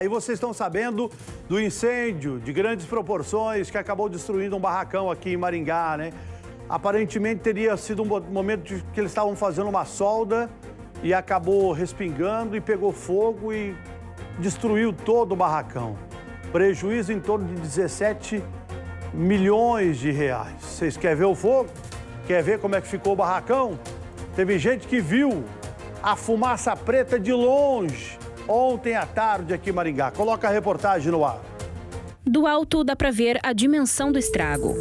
E vocês estão sabendo do incêndio de grandes proporções que acabou destruindo um barracão aqui em Maringá, né? Aparentemente teria sido um momento de que eles estavam fazendo uma solda e acabou respingando e pegou fogo e destruiu todo o barracão. Prejuízo em torno de 17 milhões de reais. Vocês querem ver o fogo? Quer ver como é que ficou o barracão? Teve gente que viu a fumaça preta de longe ontem à tarde aqui em Maringá. Coloca a reportagem no ar. Do alto dá para ver a dimensão do estrago.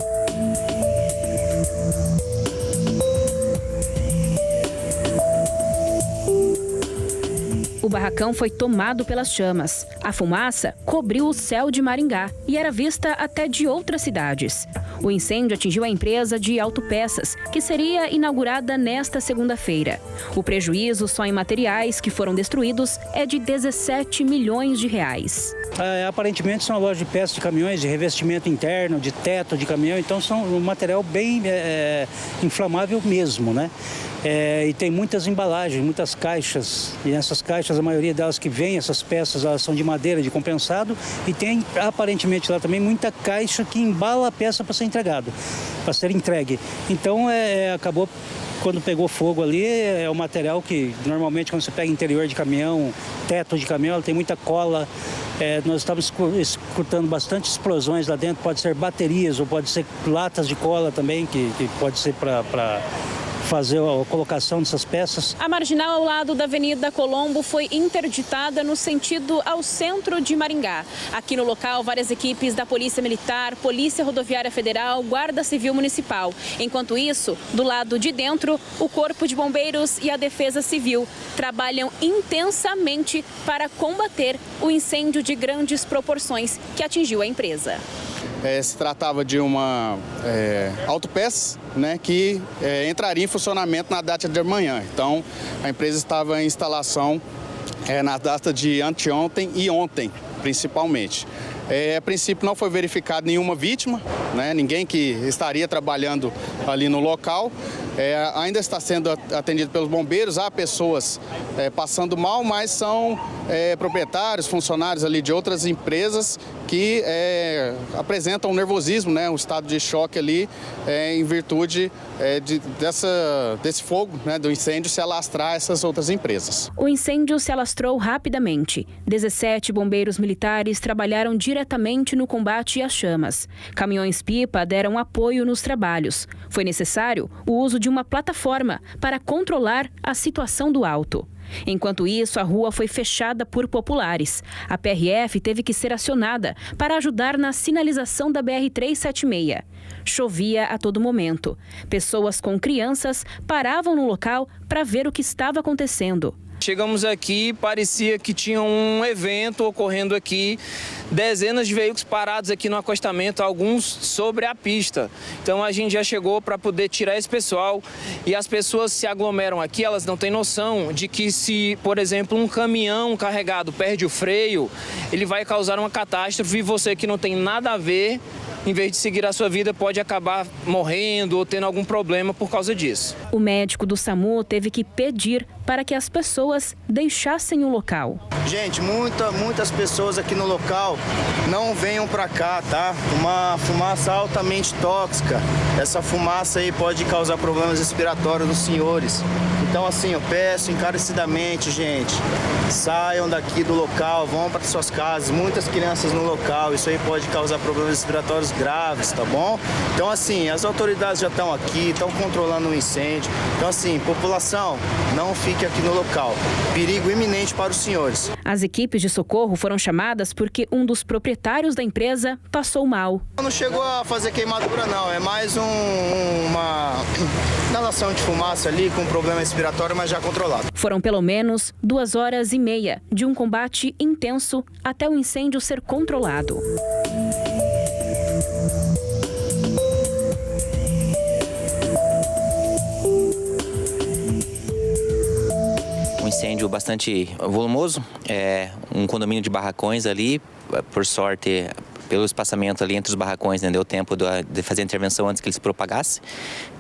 O barracão foi tomado pelas chamas. A fumaça cobriu o céu de Maringá e era vista até de outras cidades. O incêndio atingiu a empresa de autopeças, que seria inaugurada nesta segunda-feira. O prejuízo só em materiais que foram destruídos é de 17 milhões de reais. Aparentemente são lojas de peças de caminhões, de revestimento interno, de teto de caminhão, então são um material bem inflamável mesmo, né? E tem muitas embalagens, muitas caixas, e nessas caixas, a maioria delas que vem, essas peças, elas são de madeira, de compensado, e tem aparentemente lá também muita caixa que embala a peça para ser entregado, para ser entregue. Então acabou, quando pegou fogo ali, é o material que normalmente quando você pega interior de caminhão, teto de caminhão, ela tem muita cola. Nós estamos escutando bastante explosões lá dentro, pode ser baterias ou pode ser latas de cola também, que pode ser para fazer a colocação dessas peças. A marginal ao lado da Avenida Colombo foi interditada no sentido ao centro de Maringá. Aqui no local, várias equipes da Polícia Militar, Polícia Rodoviária Federal, Guarda Civil Municipal. Enquanto isso, do lado de dentro, o Corpo de Bombeiros e a Defesa Civil trabalham intensamente para combater o incêndio de grandes proporções que atingiu a empresa. Se tratava de uma autopeça, né, que entraria em funcionamento na data de amanhã. Então, a empresa estava em instalação na data de anteontem e ontem, principalmente. A princípio não foi verificado nenhuma vítima, né, ninguém que estaria trabalhando ali no local. Ainda está sendo atendido pelos bombeiros, há pessoas passando mal, mas são proprietários, funcionários ali de outras empresas que apresentam um nervosismo, né, um estado de choque ali em virtude desse fogo, né, do incêndio se alastrar essas outras empresas. O incêndio se alastrou rapidamente. 17 bombeiros militares trabalharam diretamente no combate às chamas. Caminhões-pipa deram apoio nos trabalhos. Foi necessário o uso de uma plataforma para controlar a situação do alto. Enquanto isso, a rua foi fechada por populares. A PRF teve que ser acionada para ajudar na sinalização da BR-376. Chovia a todo momento. Pessoas com crianças paravam no local para ver o que estava acontecendo. Chegamos aqui, parecia que tinha um evento ocorrendo aqui, dezenas de veículos parados aqui no acostamento, alguns sobre a pista. Então a gente já chegou para poder tirar esse pessoal e as pessoas se aglomeram aqui, elas não têm noção de que se, por exemplo, um caminhão carregado perde o freio, ele vai causar uma catástrofe e você que não tem nada a ver, em vez de seguir a sua vida, pode acabar morrendo ou tendo algum problema por causa disso. O médico do SAMU teve que pedir para que as pessoas deixassem o local. Gente, muitas pessoas aqui no local não venham para cá, tá? Uma fumaça altamente tóxica. Essa fumaça aí pode causar problemas respiratórios nos senhores. Então, assim, eu peço encarecidamente, gente, saiam daqui do local, vão para suas casas. Muitas crianças no local, isso aí pode causar problemas respiratórios graves, tá bom? Então, assim, as autoridades já estão aqui, estão controlando o incêndio. Então, assim, população, não fique aqui no local. Perigo iminente para os senhores. As equipes de socorro foram chamadas porque um dos proprietários da empresa passou mal. Não chegou a fazer queimadura, não. É mais uma inalação de fumaça ali com problema respiratório, mas já controlado. Foram pelo menos 2h30 de um combate intenso até o incêndio ser controlado. Um incêndio bastante volumoso, um condomínio de barracões ali, por sorte pelo espaçamento ali entre os barracões, né, deu tempo de fazer a intervenção antes que ele se propagasse.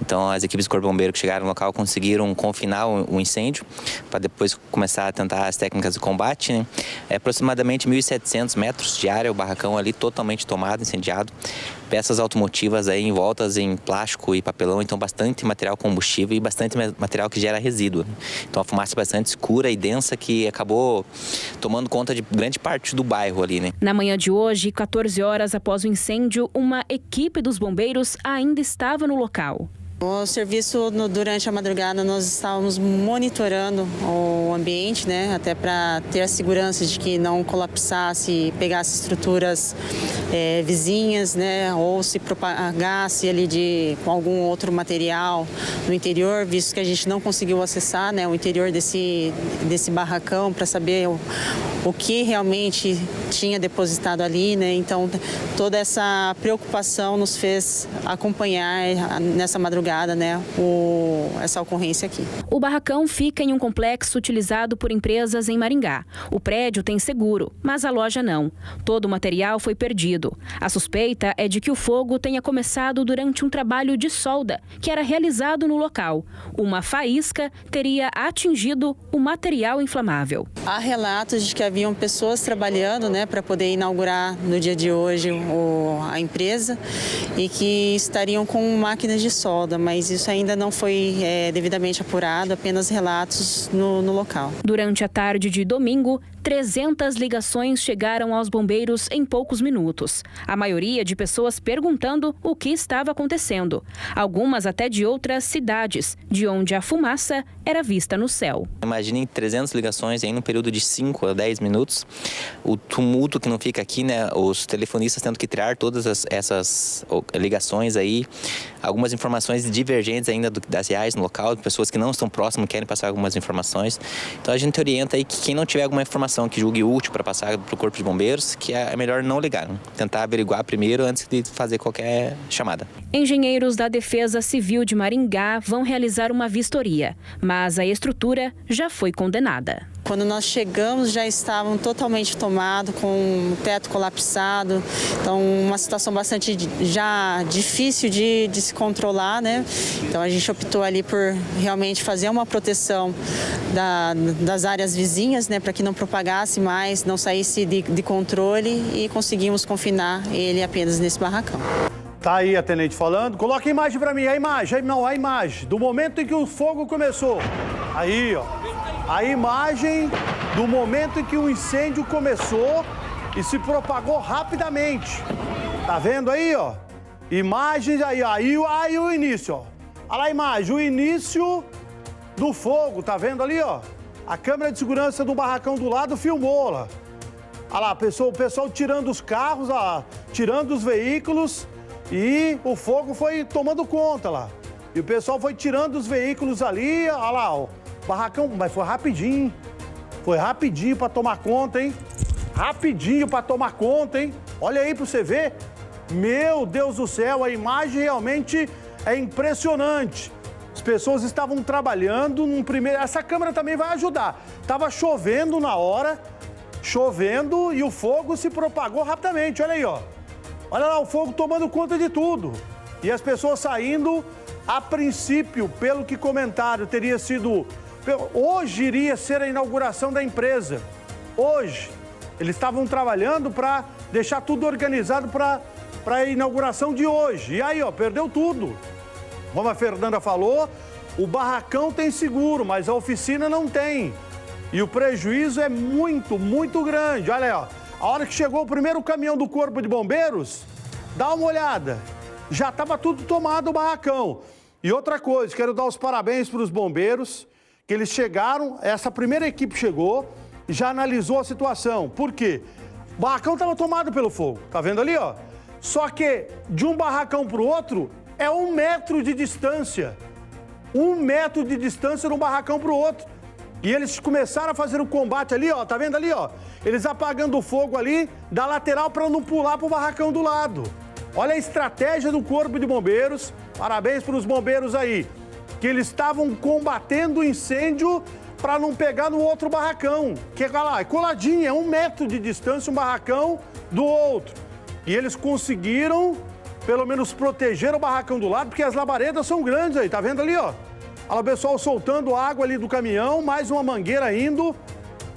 Então as equipes do Corpo de Bombeiro que chegaram no local conseguiram confinar o incêndio para depois começar a tentar as técnicas de combate, né. É aproximadamente 1.700 metros de área, o barracão ali totalmente tomado, incendiado. Peças automotivas aí envoltas em plástico e papelão, então bastante material combustível e bastante material que gera resíduo. Então a fumaça bastante escura e densa que acabou tomando conta de grande parte do bairro ali, né? Na manhã de hoje, 14 horas após o incêndio, uma equipe dos bombeiros ainda estava no local. O serviço, durante a madrugada, nós estávamos monitorando o ambiente, né, até para ter a segurança de que não colapsasse e pegasse estruturas vizinhas, né, ou se propagasse ali com algum outro material no interior, visto que a gente não conseguiu acessar, né, o interior desse barracão para saber o que realmente tinha depositado ali, né. Então, toda essa preocupação nos fez acompanhar nessa madrugada, né, essa ocorrência aqui. O barracão fica em um complexo utilizado por empresas em Maringá. O prédio tem seguro, mas a loja não. Todo o material foi perdido. A suspeita é de que o fogo tenha começado durante um trabalho de solda que era realizado no local. Uma faísca teria atingido o material inflamável. Há relatos de que haviam pessoas trabalhando, né, para poder inaugurar no dia de hoje a empresa e que estariam com máquinas de solda, mas isso ainda não foi devidamente apurado, apenas relatos no local. Durante a tarde de domingo, 300 ligações chegaram aos bombeiros em poucos minutos. A maioria de pessoas perguntando o que estava acontecendo. Algumas até de outras cidades, de onde a fumaça era vista no céu. Imaginem 300 ligações em um período de 5 a 10 minutos. O tumulto que não fica aqui, né? Os telefonistas tendo que tirar todas essas ligações aí. Algumas informações divergentes ainda das reais no local, pessoas que não estão próximas querem passar algumas informações. Então a gente orienta aí que quem não tiver alguma informação que julgue útil para passar para o Corpo de Bombeiros, que é melhor não ligar, né? Tentar averiguar primeiro antes de fazer qualquer chamada. Engenheiros da Defesa Civil de Maringá vão realizar uma vistoria, mas a estrutura já foi condenada. Quando nós chegamos, já estavam totalmente tomados, com o teto colapsado. Então, uma situação bastante já difícil de se controlar, né? Então, a gente optou ali por realmente fazer uma proteção das áreas vizinhas, né? Para que não propagasse mais, não saísse de controle, e conseguimos confinar ele apenas nesse barracão. Tá aí a tenente falando. Coloca a imagem para mim, a imagem do momento em que o fogo começou. Aí, ó. A imagem do momento em que o incêndio começou e se propagou rapidamente. Tá vendo aí, ó? Imagens aí, ó. Aí o início, ó. Olha lá a imagem, o início do fogo, tá vendo ali, ó? A câmera de segurança do barracão do lado filmou lá. Olha lá, o pessoal tirando os carros, ó, tirando os veículos, e o fogo foi tomando conta lá. E o pessoal foi tirando os veículos ali, olha lá, ó. Barracão, mas foi rapidinho. Foi rapidinho para tomar conta, hein? Rapidinho para tomar conta, hein? Olha aí para você ver. Meu Deus do céu, a imagem realmente é impressionante. As pessoas estavam trabalhando num primeiro... Essa câmera também vai ajudar. Tava chovendo na hora, chovendo, e o fogo se propagou rapidamente. Olha aí, ó. Olha lá, o fogo tomando conta de tudo. E as pessoas saindo, a princípio, pelo que comentaram, teria sido... Hoje iria ser a inauguração da empresa. Hoje. Eles estavam trabalhando para deixar tudo organizado para a inauguração de hoje. E aí, ó, perdeu tudo. Como a Fernanda falou, o barracão tem seguro, mas a oficina não tem. E o prejuízo é muito, muito grande. Olha aí, ó. A hora que chegou o primeiro caminhão do Corpo de Bombeiros, dá uma olhada. Já estava tudo tomado o barracão. E outra coisa, quero dar os parabéns para os bombeiros, que eles chegaram, essa primeira equipe chegou, já analisou a situação. Por quê? O barracão estava tomado pelo fogo, tá vendo ali, ó? Só que de um barracão para o outro é 1 metro de distância. 1 metro de distância de um barracão para o outro. E eles começaram a fazer o combate ali, ó, tá vendo ali, ó? Eles apagando o fogo ali da lateral para não pular para o barracão do lado. Olha a estratégia do Corpo de Bombeiros. Parabéns para os bombeiros aí, que eles estavam combatendo o incêndio para não pegar no outro barracão. Que olha lá, é coladinho, é 1 metro de distância um barracão do outro. E eles conseguiram, pelo menos, proteger o barracão do lado, porque as labaredas são grandes aí, tá vendo ali, ó? Olha o pessoal soltando água ali do caminhão, mais uma mangueira indo,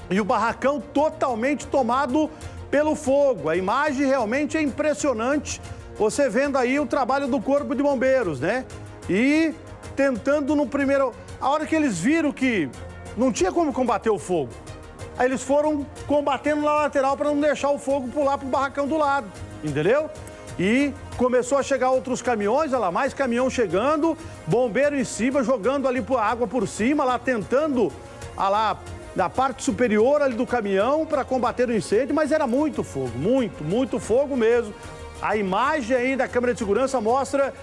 e o barracão totalmente tomado pelo fogo. A imagem realmente é impressionante, você vendo aí o trabalho do Corpo de Bombeiros, né? E tentando no primeiro... A hora que eles viram que não tinha como combater o fogo, aí eles foram combatendo na lateral para não deixar o fogo pular pro barracão do lado, entendeu? E começou a chegar outros caminhões, olha lá, mais caminhão chegando, bombeiro em cima, jogando ali a água por cima, lá tentando, olha lá, da parte superior ali do caminhão para combater o incêndio, mas era muito fogo, muito fogo mesmo. A imagem aí da câmera de segurança mostra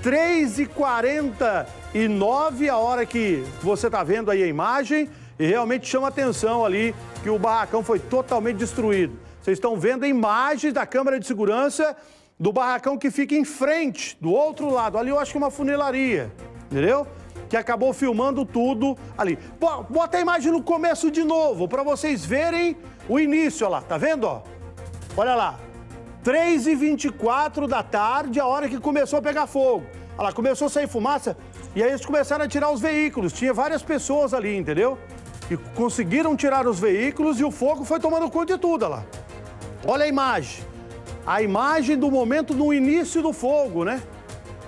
3h49, a hora que você está vendo aí a imagem, e realmente chama atenção ali que o barracão foi totalmente destruído. Vocês estão vendo imagens da câmera de segurança do barracão que fica em frente, do outro lado. Ali eu acho que é uma funilaria, entendeu? Que acabou filmando tudo ali. Bota a imagem no começo de novo, para vocês verem o início, olha lá, tá vendo, ó? Olha lá, 3h24 da tarde, a hora que começou a pegar fogo. Olha lá, começou a sair fumaça, e aí eles começaram a tirar os veículos. Tinha várias pessoas ali, entendeu? E conseguiram tirar os veículos e o fogo foi tomando conta de tudo, olha lá. Olha a imagem. A imagem do momento no início do fogo, né?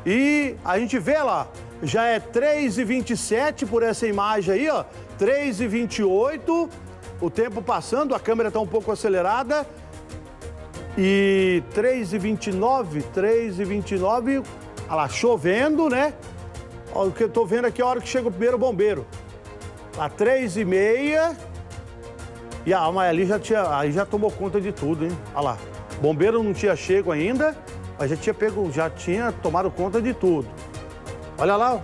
E a gente vê lá, já é 3h27 por essa imagem aí, ó. 3h28, o tempo passando, a câmera está um pouco acelerada. E 3h29, olha lá, chovendo, né? Olha o que eu tô vendo aqui, a hora que chega o primeiro bombeiro. Lá 3h30. E a alma ali aí já tomou conta de tudo, hein? Olha lá. Bombeiro não tinha chego ainda, mas já tinha tomado conta de tudo. Olha lá,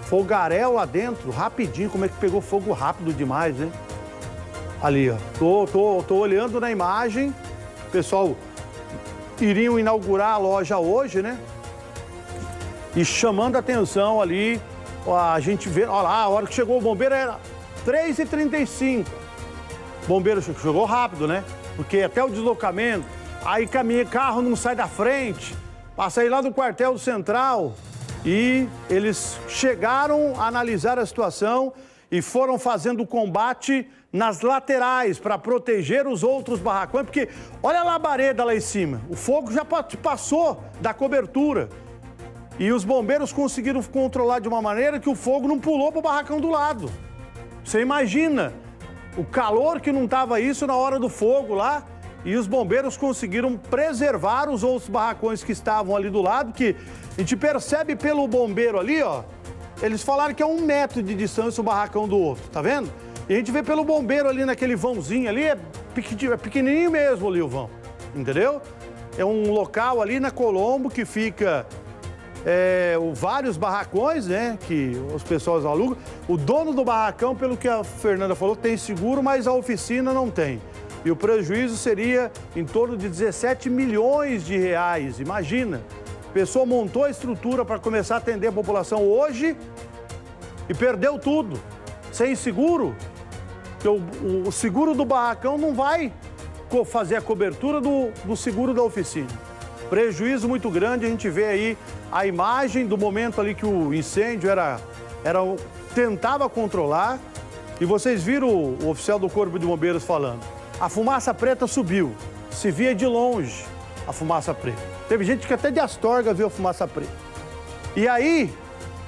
fogaréu lá dentro, rapidinho, como é que pegou fogo rápido demais, hein? Ali, ó. Tô olhando na imagem. Pessoal, iriam inaugurar a loja hoje, né? E chamando a atenção ali, ó, a gente vê, olha lá, a hora que chegou o bombeiro era 3h35. O bombeiro chegou rápido, né? Porque até o deslocamento, aí carro não sai da frente, passa aí lá do quartel central. E eles chegaram a analisar a situação e foram fazendo o combate nas laterais para proteger os outros barracões, porque olha a labareda lá em cima, o fogo já passou da cobertura e os bombeiros conseguiram controlar de uma maneira que o fogo não pulou para o barracão do lado. Você imagina o calor que não estava isso na hora do fogo lá, e os bombeiros conseguiram preservar os outros barracões que estavam ali do lado, que a gente percebe pelo bombeiro ali, ó, eles falaram que é 1 metro de distância o barracão do outro, tá vendo? E a gente vê pelo bombeiro ali naquele vãozinho ali, é pequenininho mesmo ali o vão, entendeu? É um local ali na Colombo que fica vários barracões, né, que as pessoas alugam. O dono do barracão, pelo que a Fernanda falou, tem seguro, mas a oficina não tem. E o prejuízo seria em torno de 17 milhões de reais. Imagina, a pessoa montou a estrutura para começar a atender a população hoje e perdeu tudo, sem seguro. O seguro do barracão não vai fazer a cobertura do seguro da oficina. Prejuízo muito grande, a gente vê aí a imagem do momento ali que o incêndio tentava controlar. E vocês viram o oficial do Corpo de Bombeiros falando. A fumaça preta subiu, se via de longe a fumaça preta. Teve gente que até de Astorga viu a fumaça preta. E aí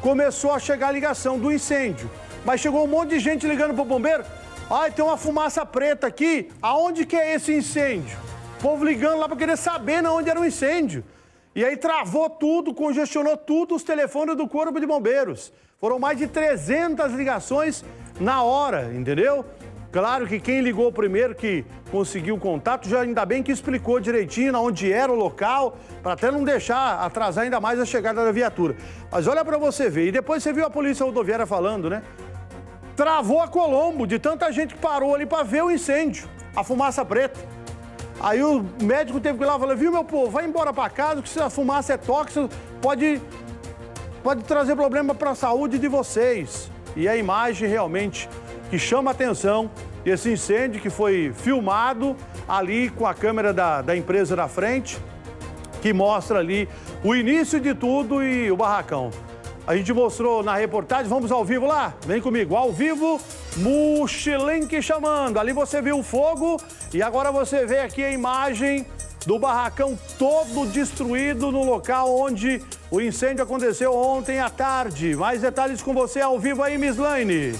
começou a chegar a ligação do incêndio. Mas chegou um monte de gente ligando para o bombeiro. Ai, tem uma fumaça preta aqui, aonde que é esse incêndio? O povo ligando lá para querer saber onde era o incêndio. E aí travou tudo, congestionou tudo os telefones do Corpo de Bombeiros. Foram mais de 300 ligações na hora, entendeu? Claro que quem ligou primeiro, que conseguiu o contato, já ainda bem que explicou direitinho onde era o local, para até não deixar atrasar ainda mais a chegada da viatura. Mas olha para você ver, e depois você viu a polícia rodoviária falando, né? Travou a Colombo, de tanta gente que parou ali para ver o incêndio, a fumaça preta. Aí o médico teve que ir lá e falou, viu, meu povo, vai embora para casa, que se a fumaça é tóxica, pode trazer problema para a saúde de vocês. E a imagem realmente que chama a atenção, esse incêndio que foi filmado ali com a câmera da empresa da frente. que mostra ali o início de tudo e o barracão. A gente mostrou na reportagem, vamos ao vivo lá? Vem comigo, ao vivo, Mochilenque chamando. Ali você viu o fogo e agora você vê aqui a imagem do barracão todo destruído no local onde o incêndio aconteceu ontem à tarde. Mais detalhes com você ao vivo aí, Mislaine.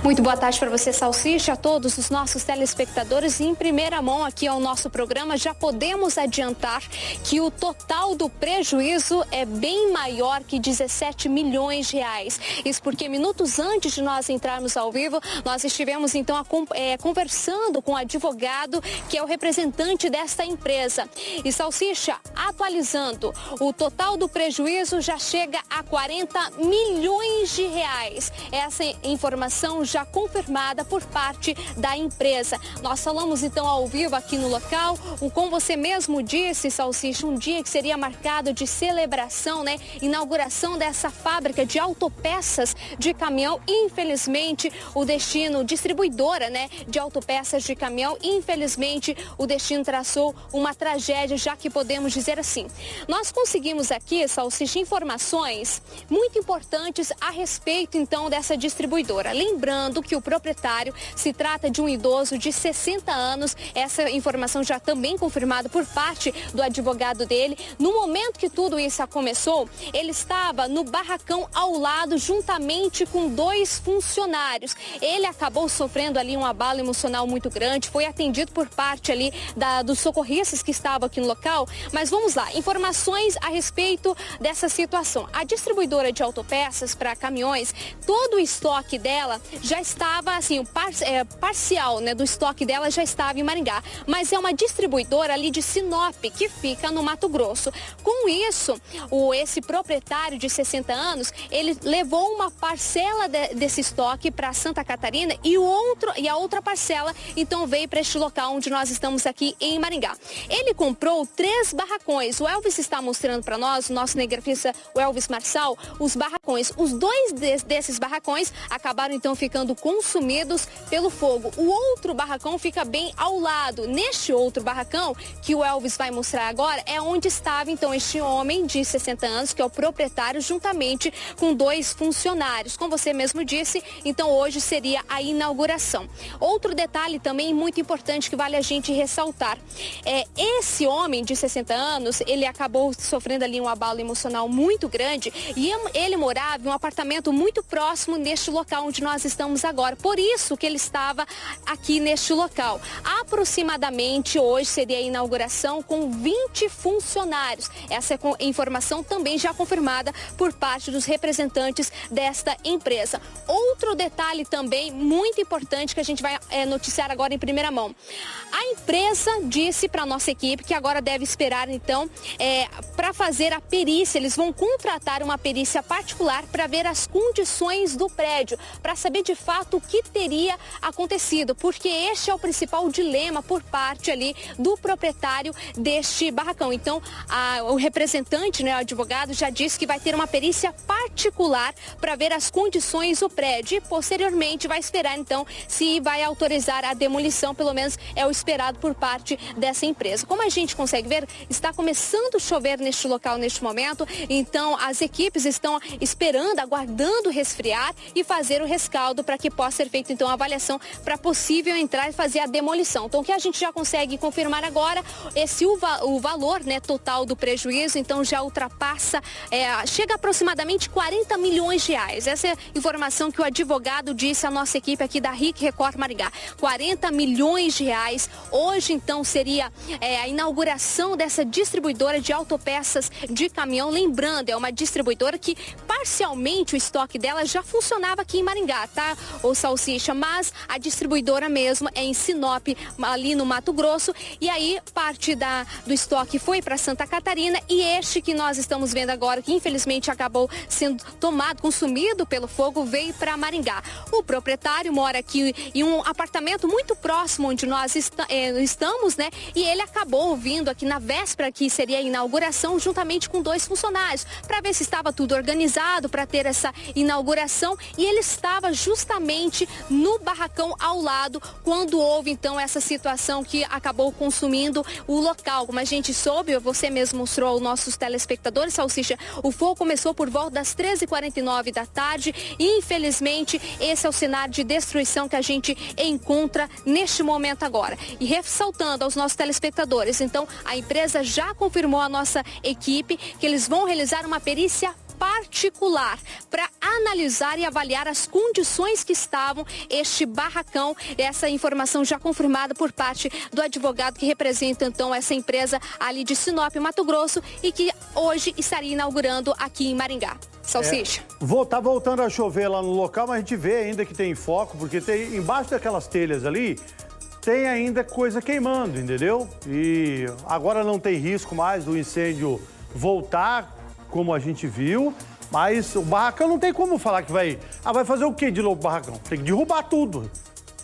Muito boa tarde para você, Salsicha, a todos os nossos telespectadores. Em primeira mão aqui ao nosso programa, já podemos adiantar que o total do prejuízo é bem maior que 17 milhões de reais. Isso porque minutos antes de nós entrarmos ao vivo, nós estivemos então conversando com o advogado que é o representante desta empresa. E Salsicha, atualizando, o total do prejuízo já chega a 40 milhões de reais. Essa informação já confirmada por parte da empresa. Nós falamos então ao vivo aqui no local, como você mesmo disse, Salsicha, um dia que seria marcado de celebração, né? Inauguração dessa fábrica de autopeças de caminhão. Infelizmente, o destino, distribuidora, né, de autopeças de caminhão, infelizmente o destino traçou uma tragédia, já que podemos dizer assim. Nós conseguimos aqui, Salsicha, informações muito importantes a respeito então dessa distribuidora. Lembrando que o proprietário se trata de um idoso de 60 anos. Essa informação já também confirmada por parte do advogado dele. No momento que tudo isso começou, ele estava no barracão ao lado juntamente com 2 funcionários. Ele acabou sofrendo ali um abalo emocional muito grande, foi atendido por parte ali dos socorristas que estavam aqui no local. Mas vamos lá, informações a respeito dessa situação. A distribuidora de autopeças para caminhões, todo o estoque dela já estava assim, parcial, né, do estoque dela já estava em Maringá, mas é uma distribuidora ali de Sinop, que fica no Mato Grosso. Com isso, esse proprietário de 60 anos, ele levou uma parcela desse estoque para Santa Catarina e a outra parcela então veio para este local onde nós estamos aqui em Maringá. Ele comprou 3 barracões. O Elvis está mostrando para nós, o nosso cinegrafista, o Elvis Marçal, os barracões. Os 2 desses barracões acabaram então ficando consumidos pelo fogo. O outro barracão fica bem ao lado. Neste outro barracão, que o Elvis vai mostrar agora, é onde estava então este homem de 60 anos, que é o proprietário, juntamente com 2 funcionários. Como você mesmo disse, então hoje seria a inauguração. Outro detalhe também muito importante que vale a gente ressaltar. Esse homem de 60 anos, ele acabou sofrendo ali um abalo emocional muito grande e ele morava em um apartamento muito próximo neste local onde nós estamos agora. Por isso que ele estava aqui neste local. Aproximadamente hoje seria a inauguração com 20 funcionários. Essa informação também já confirmada por parte dos representantes desta empresa. Outro detalhe também muito importante que a gente vai noticiar agora em primeira mão. A empresa disse para a nossa equipe que agora deve esperar então para fazer a perícia. Eles vão contratar uma perícia particular para ver as condições do prédio, para saber de fato o que teria acontecido, porque este é o principal dilema por parte ali do proprietário deste barracão. Então, o representante, né, o advogado, já disse que vai ter uma perícia particular para ver as condições do prédio e posteriormente vai esperar então se vai autorizar a demolição, pelo menos é o esperado por parte dessa empresa. Como a gente consegue ver, está começando a chover neste local neste momento, então as equipes estão esperando, aguardando resfriar e fazer o rescaldo para que possa ser feita então a avaliação para possível entrar e fazer a demolição. Então o que a gente já consegue confirmar agora, o valor, né, total do prejuízo então já ultrapassa, chega a aproximadamente 40 milhões de reais. Essa é a informação que o advogado disse à nossa equipe aqui da RIC Record Maringá. 40 milhões de reais. Hoje então seria a inauguração dessa distribuidora de autopeças de caminhão. Lembrando, é uma distribuidora que parcialmente o estoque dela já funcionava aqui em Maringá, tá, ô Salsicha? Mas a distribuidora mesmo é em Sinop, ali no Mato Grosso, e aí parte do estoque foi para Santa Catarina e este que nós estamos vendo agora, que infelizmente acabou sendo consumido pelo fogo, veio para Maringá. O proprietário mora aqui em um apartamento muito próximo onde nós estamos, né? E ele acabou vindo aqui na véspera, que seria a inauguração, juntamente com 2 funcionários, para ver se estava tudo organizado para ter essa inauguração, e ele estava justamente no barracão ao lado quando houve então essa situação que acabou consumindo o local. Como a gente soube, você mesmo mostrou aos nossos telespectadores, Salsicha, o fogo começou por volta das 13h49 da tarde e, infelizmente, esse é o cenário de destruição que a gente encontra neste momento agora. E ressaltando aos nossos telespectadores, então, a empresa já confirmou à nossa equipe que eles vão realizar uma perícia particular para analisar e avaliar as condições que estavam este barracão. Essa informação já confirmada por parte do advogado que representa então essa empresa ali de Sinop, Mato Grosso, e que hoje estaria inaugurando aqui em Maringá. Salsicha. Tá voltando a chover lá no local, mas a gente vê ainda que tem foco, porque tem embaixo daquelas telhas ali tem ainda coisa queimando, entendeu? E agora não tem risco mais do incêndio voltar, como a gente viu, mas o barracão não tem como falar que vai... vai fazer o quê de novo o barracão? Tem que derrubar tudo.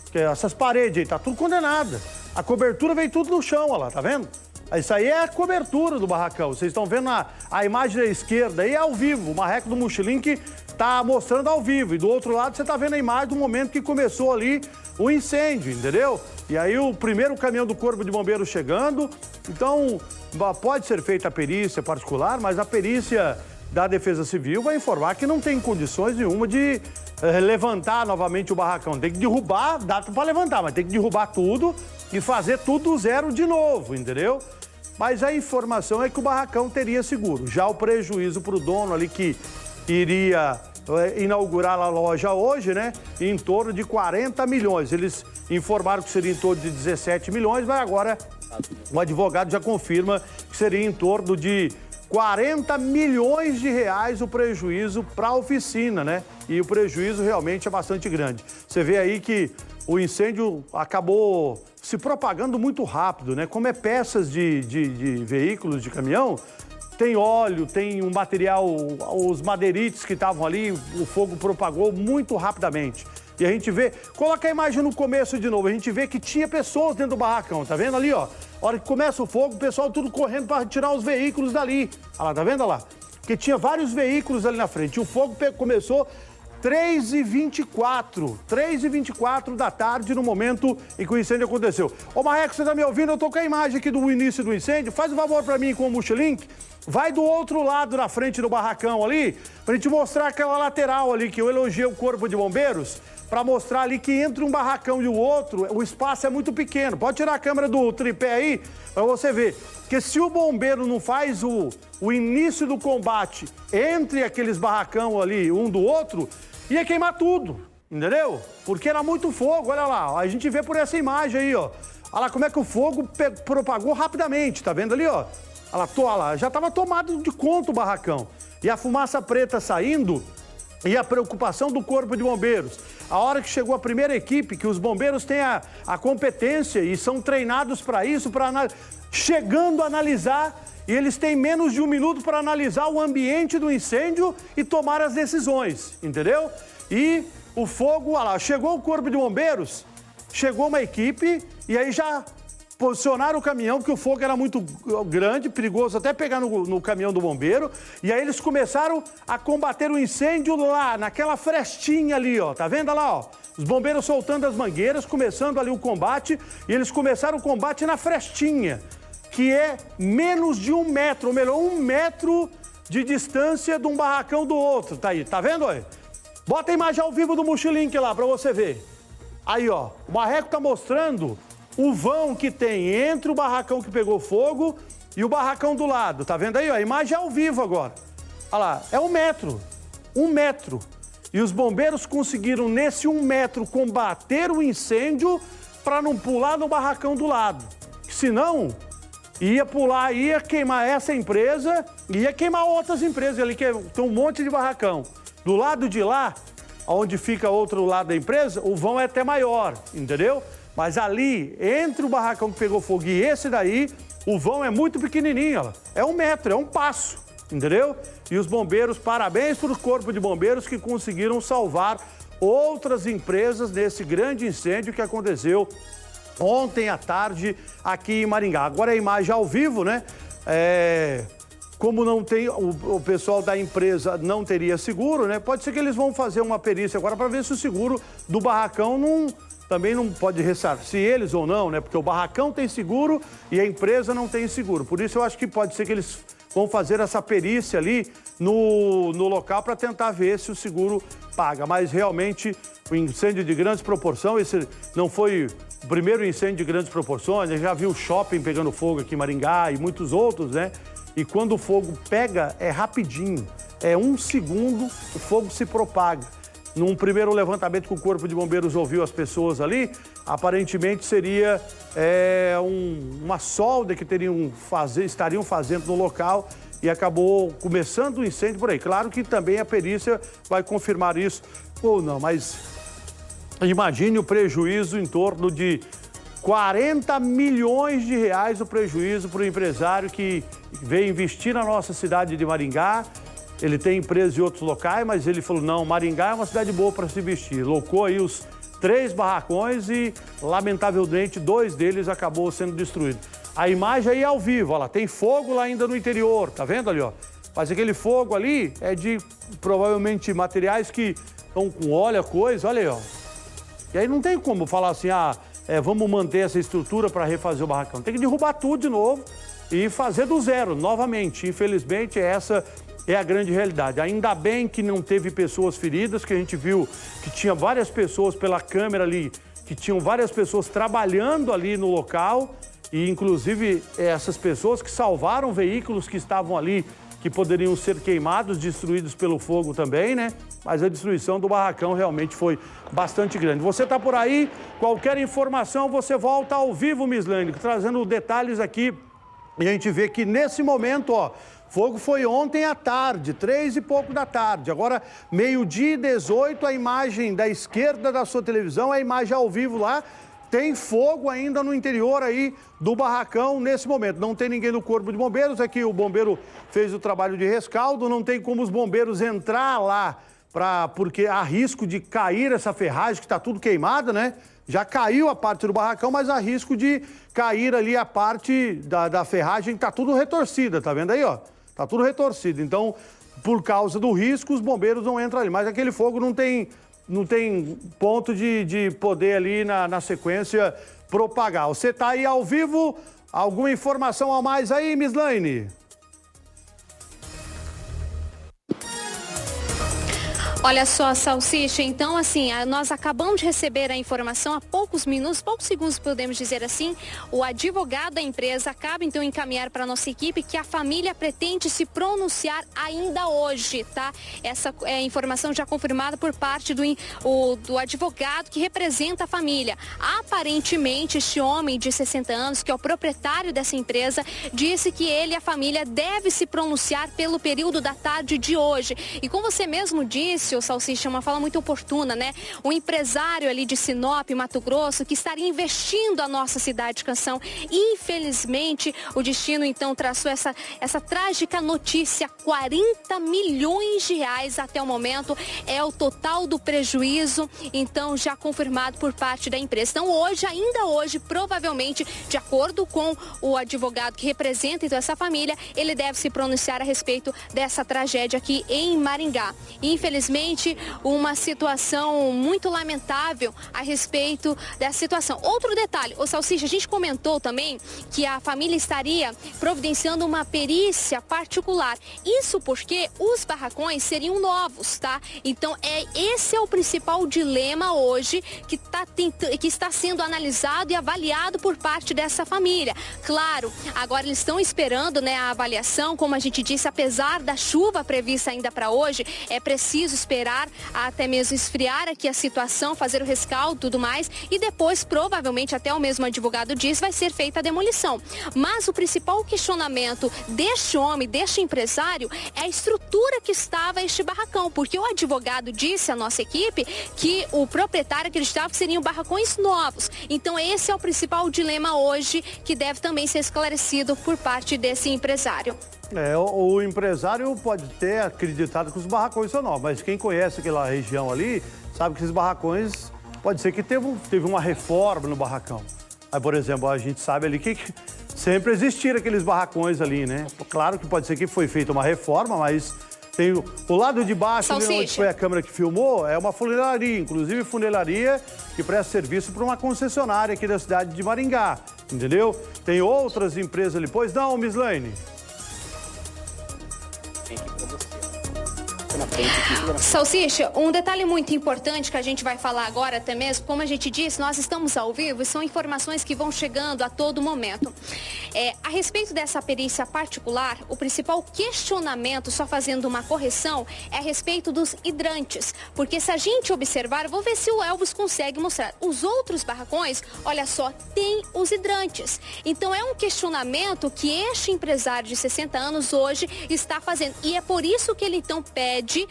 Porque essas paredes aí, tá tudo condenada. A cobertura veio tudo no chão, olha lá, tá vendo? Isso aí é a cobertura do barracão. Vocês estão vendo a imagem da esquerda aí, é ao vivo. O marreco do Mochilim que tá mostrando ao vivo. E do outro lado você tá vendo a imagem do momento que começou ali o incêndio, entendeu? E aí o primeiro caminhão do Corpo de Bombeiros chegando. Então, pode ser feita a perícia particular, mas a perícia da Defesa Civil vai informar que não tem condições nenhuma de levantar novamente o barracão. Tem que derrubar, dá para levantar, mas tem que derrubar tudo e fazer tudo do zero de novo, entendeu? Mas a informação é que o barracão teria seguro. Já o prejuízo para o dono ali que iria inaugurar a loja hoje, né? Em torno de 40 milhões. Eles informaram que seria em torno de 17 milhões, mas agora o advogado já confirma que seria em torno de 40 milhões de reais o prejuízo para a oficina, né? E o prejuízo realmente é bastante grande. Você vê aí que o incêndio acabou se propagando muito rápido, né? Como é peças de veículos, de caminhão, tem óleo, tem um material, os madeirites que estavam ali, o fogo propagou muito rapidamente. E a gente vê, coloca a imagem no começo de novo, a gente vê que tinha pessoas dentro do barracão, tá vendo ali, ó? A hora que começa o fogo, o pessoal tudo correndo para tirar os veículos dali. Olha lá, tá vendo lá? Porque tinha vários veículos ali na frente. E o fogo começou 3h24 da tarde, no momento em que o incêndio aconteceu. Ô Marreco, você tá me ouvindo? Eu tô com a imagem aqui do início do incêndio. Faz um favor para mim com o Mochilink. Vai do outro lado na frente do barracão ali, pra gente mostrar aquela lateral ali, que eu elogiei o Corpo de Bombeiros, para mostrar ali que entre um barracão e o outro, o espaço é muito pequeno. Pode tirar a câmera do tripé aí, para você ver. Porque se o bombeiro não faz o início do combate entre aqueles barracão ali, um do outro, ia queimar tudo, entendeu? Porque era muito fogo, olha lá. A gente vê por essa imagem aí, ó. Olha lá como é que o fogo propagou rapidamente, tá vendo ali, ó? Olha lá, já estava tomado de conta o barracão. E a fumaça preta saindo, e a preocupação do Corpo de Bombeiros. A hora que chegou a primeira equipe, que os bombeiros têm a competência e são treinados para isso, chegando a analisar, e eles têm menos de 1 minuto para analisar o ambiente do incêndio e tomar as decisões, entendeu? E o fogo, olha lá, chegou o Corpo de Bombeiros, chegou uma equipe e aí já posicionaram o caminhão, porque o fogo era muito grande, perigoso até pegar no caminhão do bombeiro. E aí eles começaram a combater o incêndio lá, naquela frestinha ali, ó. Tá vendo lá, ó? Os bombeiros soltando as mangueiras, começando ali o combate. E eles começaram o combate na frestinha, que é menos de 1 metro, ou melhor, 1 metro de distância de um barracão do outro. Tá aí, tá vendo, ó? Bota a imagem ao vivo do Mochilink lá pra você ver. Aí, ó, o Marreco tá mostrando o vão que tem entre o barracão que pegou fogo e o barracão do lado. Tá vendo aí? Ó, a imagem é ao vivo agora. Olha lá, é 1 metro. 1 metro. E os bombeiros conseguiram, nesse 1 metro, combater o incêndio para não pular no barracão do lado. Senão, ia pular, ia queimar essa empresa, ia queimar outras empresas ali, que tem um monte de barracão. Do lado de lá, onde fica outro lado da empresa, o vão é até maior, entendeu? Mas ali, entre o barracão que pegou fogo e esse daí, o vão é muito pequenininho, ó. É 1 metro, é um passo, entendeu? E os bombeiros, parabéns para o Corpo de Bombeiros que conseguiram salvar outras empresas nesse grande incêndio que aconteceu ontem à tarde aqui em Maringá. Agora a imagem ao vivo, né? Como não tem, o pessoal da empresa não teria seguro, né? Pode ser que eles vão fazer uma perícia agora para ver se o seguro do barracão também não pode ressarcir eles ou não, né? Porque o barracão tem seguro e a empresa não tem seguro. Por isso eu acho que pode ser que eles vão fazer essa perícia ali no local para tentar ver se o seguro paga. Mas realmente o incêndio de grandes proporções, esse não foi o primeiro incêndio de grandes proporções, a gente já viu o shopping pegando fogo aqui em Maringá e muitos outros, né? E quando o fogo pega, é rapidinho. É 1 segundo, o fogo se propaga. Num primeiro levantamento que o Corpo de Bombeiros ouviu as pessoas ali, aparentemente seria uma solda que estariam fazendo no local e acabou começando o incêndio por aí. Claro que também a perícia vai confirmar isso ou não, mas imagine o prejuízo em torno de 40 milhões de reais o prejuízo para o empresário que veio investir na nossa cidade de Maringá. Ele tem empresas em outros locais, mas ele falou, não, Maringá é uma cidade boa para se investir. Locou aí os 3 barracões e, lamentavelmente, 2 deles acabou sendo destruídos. A imagem aí é ao vivo, olha lá, tem fogo lá ainda no interior, tá vendo ali, ó? Mas aquele fogo ali é de, provavelmente, materiais que estão com óleo, coisa, olha aí, ó. E aí não tem como falar assim, vamos manter essa estrutura para refazer o barracão. Tem que derrubar tudo de novo e fazer do zero, novamente. Infelizmente, essa é a grande realidade. Ainda bem que não teve pessoas feridas, que a gente viu que tinha várias pessoas pela câmera ali, que tinham várias pessoas trabalhando ali no local e, inclusive, essas pessoas que salvaram veículos que estavam ali, que poderiam ser queimados, destruídos pelo fogo também, né? Mas a destruição do barracão realmente foi bastante grande. Você está por aí, qualquer informação, você volta ao vivo, Mislane, trazendo detalhes aqui. E a gente vê que nesse momento, ó, fogo foi ontem à tarde, 3 e pouco da tarde. Agora, 12h18, a imagem da esquerda da sua televisão, a imagem ao vivo lá. Tem fogo ainda no interior aí do barracão nesse momento. Não tem ninguém no Corpo de Bombeiros. Aqui o bombeiro fez o trabalho de rescaldo. Não tem como os bombeiros entrar lá, porque há risco de cair essa ferragem, que está tudo queimada, né? Já caiu a parte do barracão, mas há risco de cair ali a parte da ferragem, que está tudo retorcida, tá vendo aí, ó? Tá tudo retorcido. Então, por causa do risco, os bombeiros não entram ali. Mas aquele fogo não tem ponto de poder ali na sequência propagar. Você tá aí ao vivo? Alguma informação a mais aí, Mislane? Olha só, Salsicha, então assim, nós acabamos de receber a informação há poucos minutos, poucos segundos podemos dizer assim, o advogado da empresa acaba então encaminhar para a nossa equipe que a família pretende se pronunciar ainda hoje, tá? Essa é a informação já confirmada por parte do advogado que representa a família. Aparentemente, este homem de 60 anos, que é o proprietário dessa empresa, disse que ele e a família devem se pronunciar pelo período da tarde de hoje. E como você mesmo disse, o Salsicha, uma fala muito oportuna, né? Um empresário ali de Sinop, Mato Grosso, que estaria investindo a nossa cidade de Canção. Infelizmente, o destino então traçou essa trágica notícia. 40 milhões de reais até o momento é o total do prejuízo, então já confirmado por parte da empresa. Então hoje, ainda hoje, provavelmente, de acordo com o advogado que representa então essa família, ele deve se pronunciar a respeito dessa tragédia aqui em Maringá. Infelizmente, uma situação muito lamentável a respeito dessa situação. Outro detalhe, o Salsicha, a gente comentou também que a família estaria providenciando uma perícia particular. Isso porque os barracões seriam novos, tá? Então, esse é o principal dilema hoje que está sendo analisado e avaliado por parte dessa família. Claro, agora eles estão esperando, né, a avaliação, como a gente disse, apesar da chuva prevista ainda para hoje, é preciso esperar até mesmo esfriar aqui a situação, fazer o rescaldo e tudo mais, e depois, provavelmente, até o mesmo advogado diz, vai ser feita a demolição. Mas o principal questionamento deste homem, deste empresário, é a estrutura que estava este barracão, porque o advogado disse à nossa equipe que o proprietário acreditava que seriam barracões novos. Então esse é o principal dilema hoje, que deve também ser esclarecido por parte desse empresário. O empresário pode ter acreditado que os barracões são novos, mas quem conhece aquela região ali sabe que esses barracões, pode ser que teve uma reforma no barracão. Aí, por exemplo, a gente sabe ali que sempre existiram aqueles barracões ali, né? Claro que pode ser que foi feita uma reforma, mas Tem o lado de baixo, ali onde Salsicha. foi a câmera que filmou, é uma funilaria, inclusive funilaria que presta serviço para uma concessionária aqui da cidade de Maringá, entendeu? Tem outras empresas ali. Pois não, Mislaine? Salsicha, um detalhe muito importante que a gente vai falar agora até mesmo, como a gente disse, nós estamos ao vivo e são informações que vão chegando a todo momento. A respeito dessa perícia particular, o principal questionamento, só fazendo uma correção, é a respeito dos hidrantes. Porque se a gente observar, vou ver se o Elvis consegue mostrar. Os outros barracões, olha só, tem os hidrantes. Então é um questionamento que este empresário de 60 anos hoje está fazendo. E é por isso que ele então pede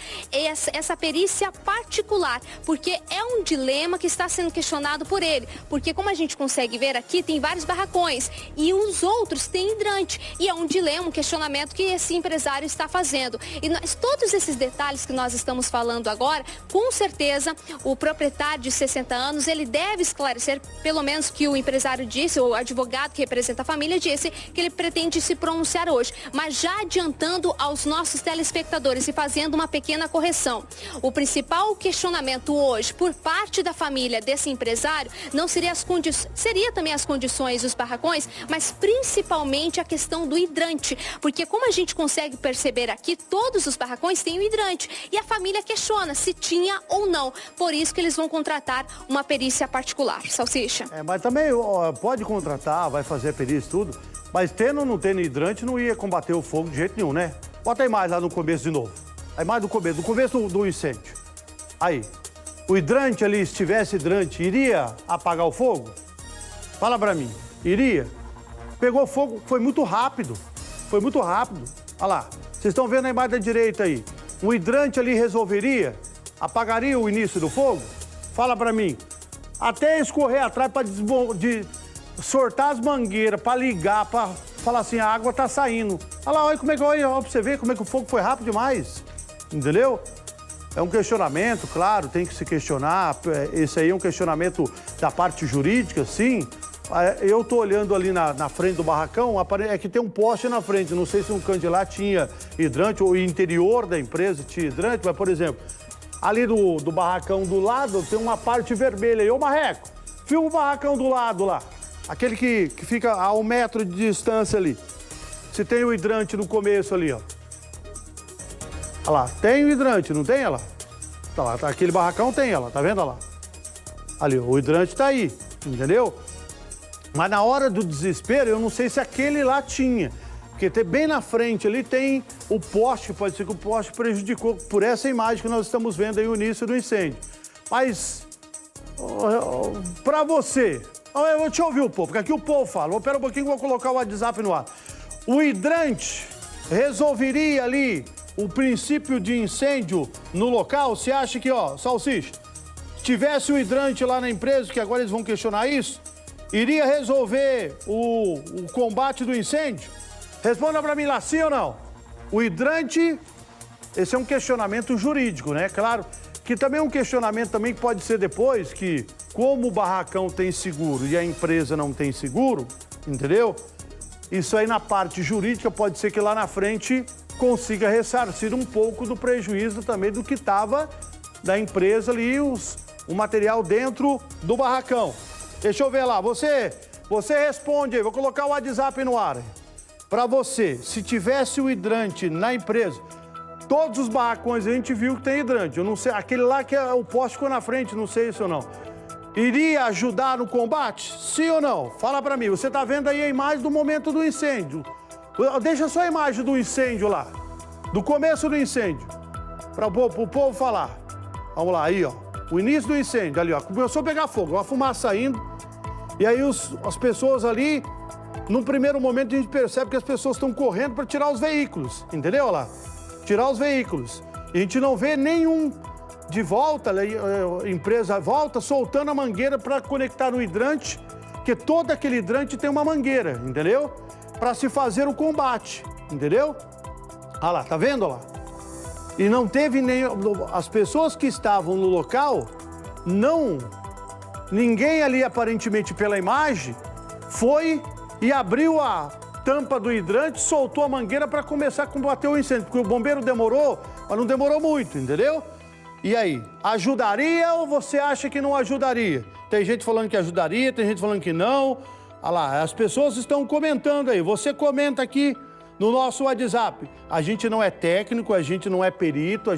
essa perícia particular, porque é um dilema que está sendo questionado por ele, porque como a gente consegue ver aqui, tem vários barracões e os outros têm hidrante, e é um dilema, um questionamento que esse empresário está fazendo. E todos esses detalhes que nós estamos falando agora, com certeza o proprietário de 60 anos, ele deve esclarecer, pelo menos que o empresário disse, o advogado que representa a família disse, que ele pretende se pronunciar hoje. Mas já adiantando aos nossos telespectadores e fazendo uma pequena correção. O principal questionamento hoje por parte da família desse empresário não seria seria também as condições dos barracões, mas principalmente a questão do hidrante, porque como a gente consegue perceber aqui, todos os barracões têm o hidrante e a família questiona se tinha ou não. Por isso que eles vão contratar uma perícia particular. Salsicha. Mas também pode contratar, vai fazer a perícia e tudo, mas tendo ou não tendo hidrante não ia combater o fogo de jeito nenhum, né? Bota a imagem lá no começo de novo. A imagem do começo do incêndio. Aí, o hidrante ali, se tivesse hidrante, iria apagar o fogo? Fala pra mim, iria? Pegou fogo, foi muito rápido. Foi muito rápido. Olha lá, vocês estão vendo a imagem da direita aí. O hidrante ali resolveria? Apagaria o início do fogo? Fala pra mim. Até escorrer atrás pra sortar as mangueiras, pra ligar, pra falar assim, a água tá saindo. Olha lá, olha como é que olha pra você ver como é que o fogo foi rápido demais. Entendeu? É um questionamento, claro, tem que se questionar. Esse aí é um questionamento da parte jurídica, sim. Eu tô olhando ali na frente do barracão, é que tem um poste na frente. Não sei se um canto de lá tinha hidrante ou o interior da empresa tinha hidrante, mas, por exemplo, ali do barracão do lado tem uma parte vermelha. E ô, Marreco, filma o barracão do lado lá. Aquele que fica a 1 metro de distância ali. Se tem o hidrante no começo ali, ó. Olha lá, tem o hidrante, não tem ela? Tá lá, tá, aquele barracão tem ela, tá vendo lá? Ali, o hidrante tá aí, entendeu? Mas na hora do desespero, eu não sei se aquele lá tinha. Porque bem na frente ali tem o poste, pode ser que o poste prejudicou por essa imagem que nós estamos vendo aí o início do incêndio. Mas, pra você, eu vou te ouvir o povo, porque aqui o povo fala. Espera um pouquinho que eu vou colocar o WhatsApp no ar. O hidrante resolveria ali o princípio de incêndio no local? Você acha que, Salsicha, se tivesse o hidrante lá na empresa, que agora eles vão questionar isso, iria resolver o combate do incêndio? Responda pra mim lá, sim ou não? O hidrante, esse é um questionamento jurídico, né? Claro que também é um questionamento também que pode ser depois, que como o barracão tem seguro e a empresa não tem seguro, entendeu? Isso aí na parte jurídica pode ser que lá na frente consiga ressarcir um pouco do prejuízo também do que estava da empresa ali, o material dentro do barracão. Deixa eu ver lá, você responde aí, vou colocar o WhatsApp no ar. Para você, se tivesse o hidrante na empresa, todos os barracões a gente viu que tem hidrante, eu não sei, aquele lá que é o poste ficou na frente, não sei se ou não. Iria ajudar no combate? Sim ou não? Fala para mim, você tá vendo aí a imagem do momento do incêndio. Deixa só a imagem do incêndio lá, do começo do incêndio, para o povo falar. Vamos lá, aí, ó, o início do incêndio, ali, ó, começou a pegar fogo, uma fumaça saindo, e aí as pessoas ali, num primeiro momento a gente percebe que as pessoas estão correndo para tirar os veículos, entendeu? Olha lá, tirar os veículos. E a gente não vê nenhum de volta, a empresa volta soltando a mangueira para conectar no hidrante, porque todo aquele hidrante tem uma mangueira, entendeu? Para se fazer o combate, entendeu? Olha lá, tá vendo lá? E não teve nem... As pessoas que estavam no local, ninguém ali aparentemente pela imagem, foi e abriu tampa do hidrante, soltou a mangueira para começar a combater o incêndio. Porque o bombeiro demorou, mas não demorou muito, entendeu? E aí, ajudaria ou você acha que não ajudaria? Tem gente falando que ajudaria, tem gente falando que não. Olha lá, as pessoas estão comentando aí. Você comenta aqui no nosso WhatsApp. A gente não é técnico, a gente não é perito,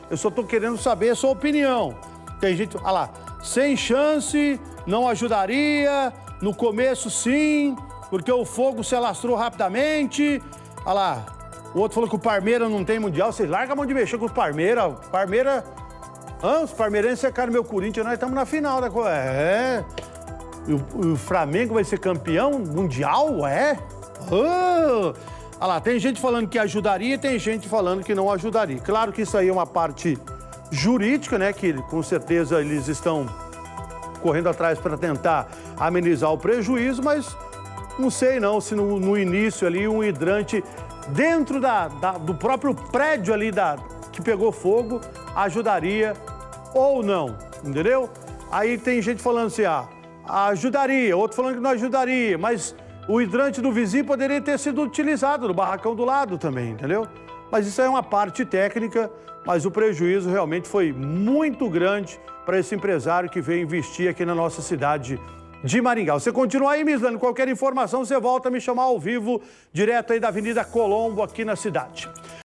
eu só estou querendo saber a sua opinião. Tem gente, olha lá, sem chance, não ajudaria, no começo sim, porque o fogo se alastrou rapidamente. Olha lá, o outro falou que o Parmeira não tem mundial. Vocês largam a mão de mexer com o Parmeira. Os parmeirenses secaram meu Corinthians, nós estamos na final da coisa. O Flamengo vai ser campeão mundial, Olha lá, tem gente falando que ajudaria e tem gente falando que não ajudaria. Claro que isso aí é uma parte jurídica, né? Que com certeza eles estão correndo atrás para tentar amenizar o prejuízo, mas não sei não se no início ali um hidrante dentro do próprio prédio ali que pegou fogo ajudaria ou não, entendeu? Aí tem gente falando assim, ajudaria, outro falando que não ajudaria, mas o hidrante do vizinho poderia ter sido utilizado no barracão do lado também, entendeu? Mas isso é uma parte técnica, mas o prejuízo realmente foi muito grande para esse empresário que veio investir aqui na nossa cidade de Maringá. Você continua aí, Mislane, qualquer informação você volta a me chamar ao vivo, direto aí da Avenida Colombo, aqui na cidade.